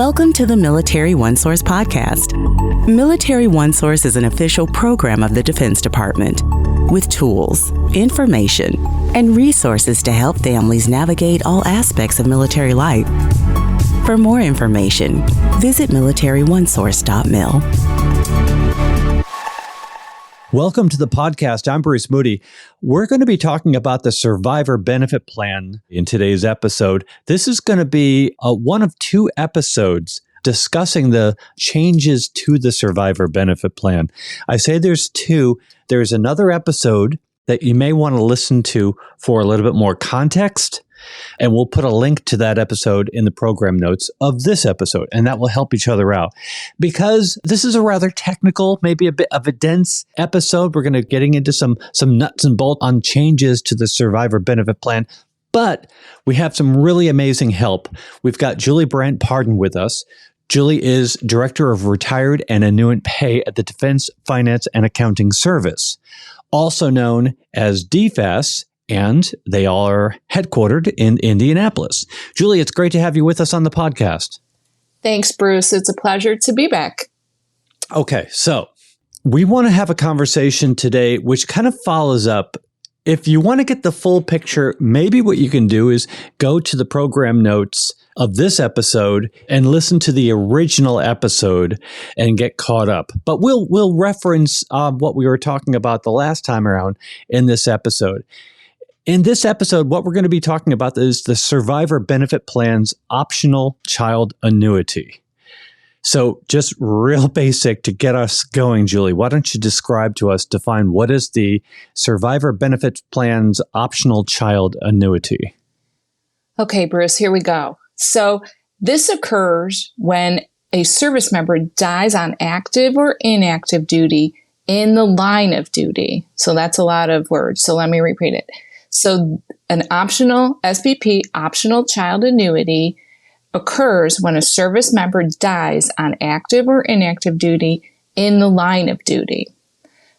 Welcome to the Military OneSource podcast. Military OneSource is an official program of the Defense Department with tools, information, and resources to help families navigate all aspects of military life. For more information, visit MilitaryOneSource.mil. Welcome to the podcast. I'm Bruce Moody. We're going to be talking about the Survivor Benefit Plan in today's episode. This is going to be one of two episodes discussing the changes to the Survivor Benefit Plan. I say there's two. There's another episode that you may want to listen to for a little bit more context. And we'll put a link to that episode in the program notes of this episode, and that will help each other out. Because this is a rather technical, maybe a bit of a dense episode. We're going to getting into some nuts and bolts on changes to the Survivor Benefit Plan. But we have some really amazing help. We've got Julie Burandt-Partin with us. Julie is Director of Retired and Annuitant Pay at the Defense Finance and Accounting Service, also known as DFAS. And they are headquartered in Indianapolis. Julie, it's great to have you with us on the podcast. Thanks, Bruce. It's a pleasure to be back. Okay, so we want to have a conversation today which kind of follows up. If you want to get the full picture, maybe what you can do is go to the program notes of this episode and listen to the original episode and get caught up. But we'll reference what we were talking about the last time around in this episode. In this episode, what we're going to be talking about is the Survivor Benefit Plan's Optional Child Annuity. So just real basic to get us going, Julie, why don't you describe to us, define what is the Survivor Benefit Plan's Optional Child Annuity? Okay, Bruce, here we go. So this occurs when a service member dies on active or inactive duty in the line of duty. So that's a lot of words. So let me repeat it. So an optional SBP, optional child annuity, occurs when a service member dies on active or inactive duty in the line of duty.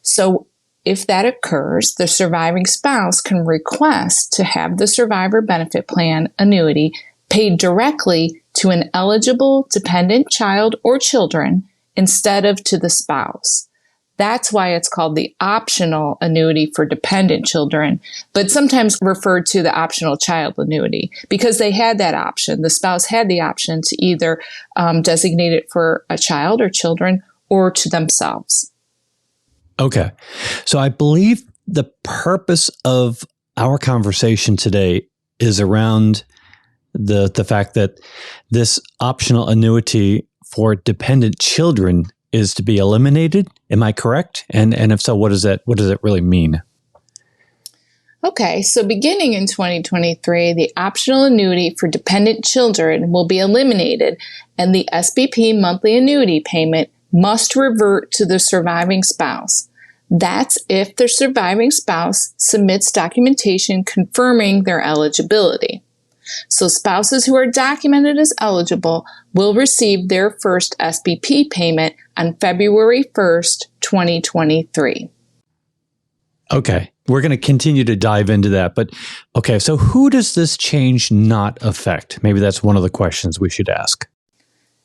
So if that occurs, the surviving spouse can request to have the Survivor Benefit Plan annuity paid directly to an eligible dependent child or children instead of to the spouse. That's why it's called the optional annuity for dependent children, but sometimes referred to the optional child annuity because they had that option. The spouse had the option to either designate it for a child or children or to themselves. Okay. So I believe the purpose of our conversation today is around the fact that this optional annuity for dependent children is to be eliminated. Am I correct? And if so, what does it really mean? Okay, so beginning in 2023, the optional annuity for dependent children will be eliminated, and the SBP monthly annuity payment must revert to the surviving spouse. That's if the surviving spouse submits documentation confirming their eligibility. So spouses who are documented as eligible will receive their first SBP payment on February 1st, 2023. Okay. We're going to continue to dive into that. But okay, so who does this change not affect? Maybe that's one of the questions we should ask.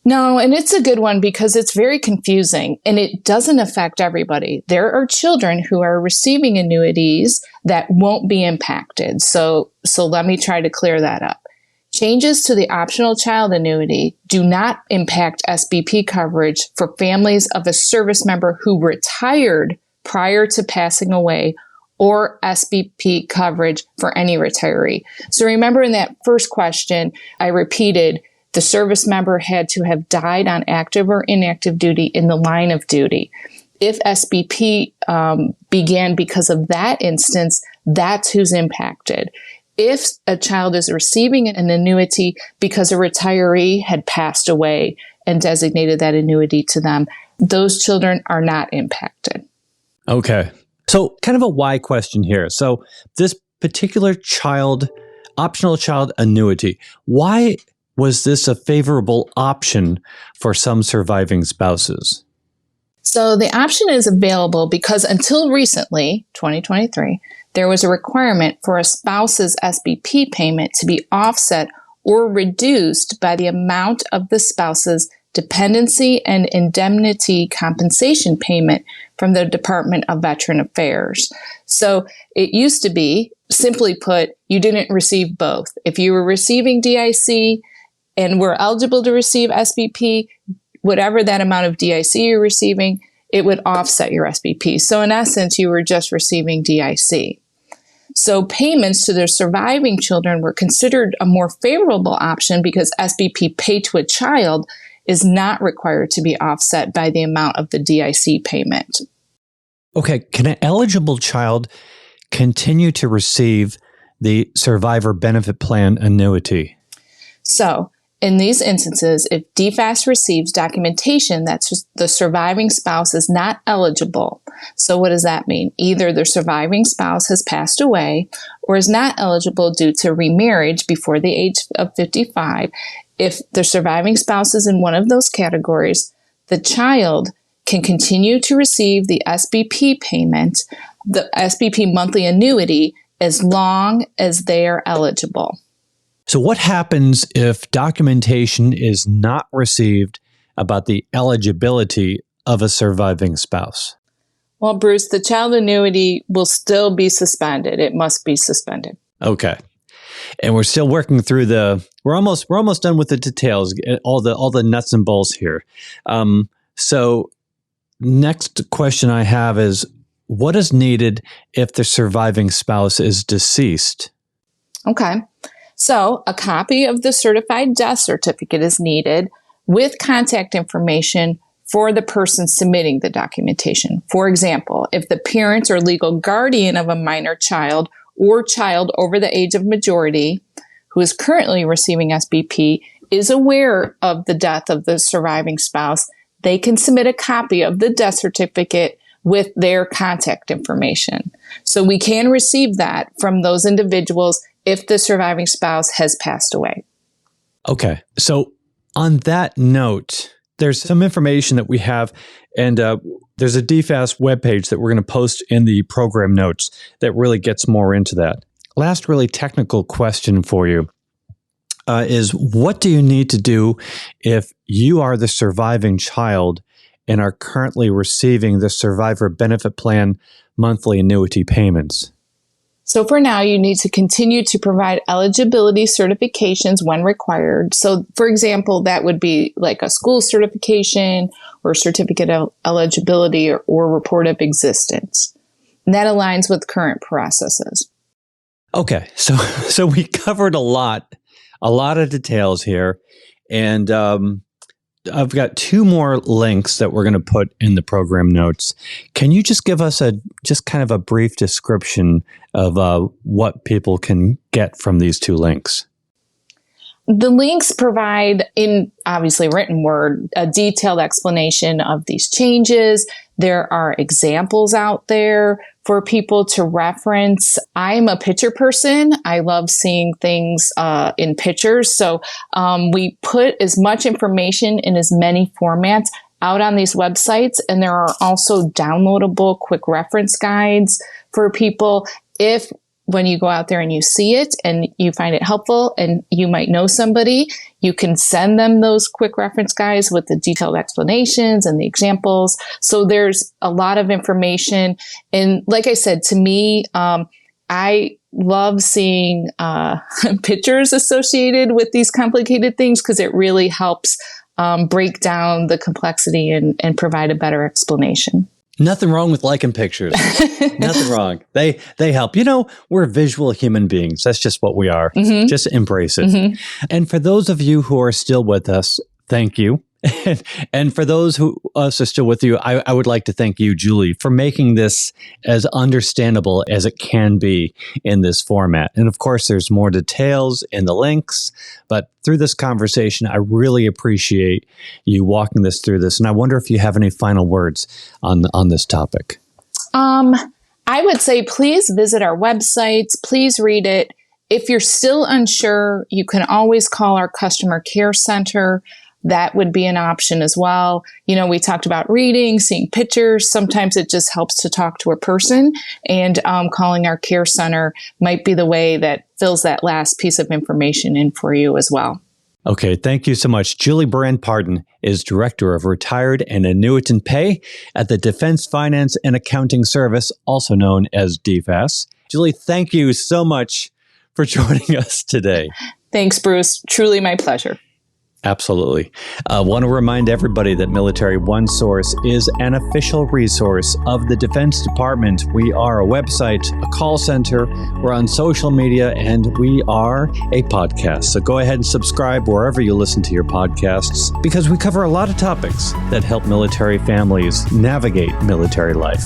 No, and it's a good one because it's very confusing and it doesn't affect everybody. There are children who are receiving annuities that won't be impacted. So let me try to clear that up. Changes to the optional child annuity do not impact SBP coverage for families of a service member who retired prior to passing away or SBP coverage for any retiree. So remember in that first question, I repeated the service member had to have died on active or inactive duty in the line of duty. If SBP began because of that instance, that's who's impacted. If a child is receiving an annuity because a retiree had passed away and designated that annuity to them, those children are not impacted. Okay. So kind of a why question here. So this particular optional child annuity, why was this a favorable option for some surviving spouses? So the option is available because until recently, 2023, there was a requirement for a spouse's SBP payment to be offset or reduced by the amount of the spouse's dependency and indemnity compensation payment from the Department of Veteran Affairs. So it used to be, simply put, you didn't receive both. If you were receiving DIC and were eligible to receive SBP, whatever that amount of DIC you're receiving, it would offset your SBP. So in essence, you were just receiving DIC. So payments to their surviving children were considered a more favorable option because SBP paid to a child is not required to be offset by the amount of the DIC payment. Okay, can an eligible child continue to receive the survivor benefit plan annuity? So, in these instances, if DFAS receives documentation that the surviving spouse is not eligible, so what does that mean? Either the surviving spouse has passed away or is not eligible due to remarriage before the age of 55. If the surviving spouse is in one of those categories, the child can continue to receive the SBP payment, the SBP monthly annuity, as long as they are eligible. So what happens if documentation is not received about the eligibility of a surviving spouse? Well, Bruce, the child annuity will still be suspended. It must be suspended. Okay. And we're still working through we're almost done with the details, all the nuts and bolts here. So next question I have is, what is needed if the surviving spouse is deceased? Okay. So a copy of the certified death certificate is needed with contact information for the person submitting the documentation. For example, if the parent or legal guardian of a minor child or child over the age of majority who is currently receiving SBP is aware of the death of the surviving spouse, they can submit a copy of the death certificate with their contact information. So we can receive that from those individuals if the surviving spouse has passed away. Okay. So on that note, there's some information that we have, and there's a DFAS webpage that we're going to post in the program notes that really gets more into that. Last really technical question for you is, what do you need to do if you are the surviving child and are currently receiving the survivor benefit plan monthly annuity payments? So for now, you need to continue to provide eligibility certifications when required. So for example, that would be like a school certification or certificate of eligibility or report of existence. And that aligns with current processes. Okay, so we covered a lot of details here, and I've got two more links that we're going to put in the program notes. Can you just give us just kind of a brief description of what people can get from these two links? The links provide, in obviously written word, a detailed explanation of these changes. There are examples out there for people to reference. I'm a picture person. I love seeing things in pictures. So we put as much information in as many formats out on these websites. And there are also downloadable quick reference guides for people. If when you go out there and you see it and you find it helpful and you might know somebody, you can send them those quick reference guides with the detailed explanations and the examples. So there's a lot of information. And like I said, to me, I love seeing pictures associated with these complicated things because it really helps break down the complexity and provide a better explanation. Nothing wrong with liking pictures. Nothing wrong. They help. You know, we're visual human beings. That's just what we are. Mm-hmm. Just embrace it. Mm-hmm. And for those of you who are still with us, thank you. And for those who us are still with you, I would like to thank you, Julie, for making this as understandable as it can be in this format. And of course, there's more details in the links, but through this conversation, I really appreciate you walking us through this. And I wonder if you have any final words on this topic. I would say please visit our websites. Please read it. If you're still unsure, you can always call our customer care center. that would be an option as well. We talked about reading, seeing pictures. Sometimes it just helps to talk to a person, and calling our care center might be the way that fills that last piece of information in for you as well. Okay, thank you so much. Julie Burandt-Partin is Director of Retired and Annuitant Pay at the Defense Finance and Accounting Service, also known as DFAS. Julie, thank you so much for joining us today. Thanks, Bruce. Truly my pleasure. Absolutely. I want to remind everybody that Military OneSource is an official resource of the Defense Department. We are a website, a call center, we're on social media, and we are a podcast. So go ahead and subscribe wherever you listen to your podcasts, because we cover a lot of topics that help military families navigate military life.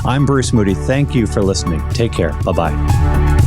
I'm Bruce Moody. Thank you for listening. Take care. Bye-bye.